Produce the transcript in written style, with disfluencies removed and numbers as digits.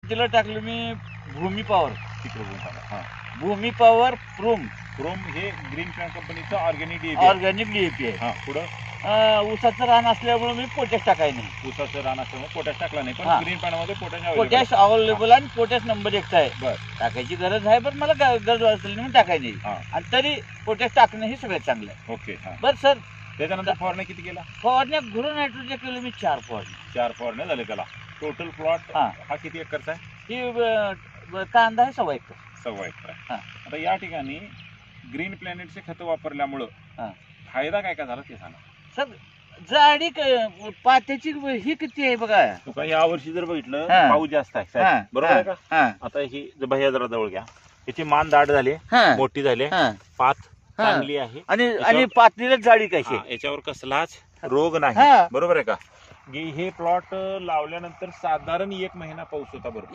तिला टाकलं मी भूमी पॉवर. तिकडे हा भूमी पॉवर प्रूम हे ग्रीन प्लॅन कंपनीचं ऑर्गॅनिक ऑर्गॅनिक डीएपी आहे. हा पुढं ऊसाचं रान असल्यामुळे मी पोटॅश टाकाय नाही. ऊसाचं रान असल्यामुळे पोटॅश टाकला नाही, हा. पण ग्रीन प्लॅन मध्ये पोटॅश अवेलेबल आणि पोटॅश नंबर 1 आहे. बर टाकायची गरज आहे, पण मला गरज असेल म्हणून टाकाय नाही. हा आणि तरी पोटॅश टाकणं हे सगळ्यात चांगलं आहे. ओके. हा बरं सर, त्याच्यानंतर फवारणी किती केला? फवारण्या गुरु नायट्रोजन केलं मी 4 फवारणी. 4 फवारण्या झाले त्याला. टोटल प्लॉट हा. हा किती एकरचा आहे? ही कांदा आहे 1.25 एकर. 1.25 एकर आहे. हा. आता या ठिकाणी ग्रीन प्लॅनेटचे खतं वापरल्यामुळं हा. फायदा काय काय झाला ते सांगा. सर जाडी पात्याची ही किती आहे बघा. तुका या वर्षी जर बघितलं हा. पाऊस जास्त आहे हा, साहेब. बरोबर आहे का? हा, आता ही भैया जरा जवळ घ्या. याची मान दाट झाली, हा, मोठी झाली, हा. पात हा. चांगली आहे. आणि पातळीला जाडी कशी हा, याच्यावर कसलाच रोग नाही. हा. बरोबर आहे का? हे प्लॉट लावल्यानंतर साधारण 1 महिना पाऊस होता. बरोबर.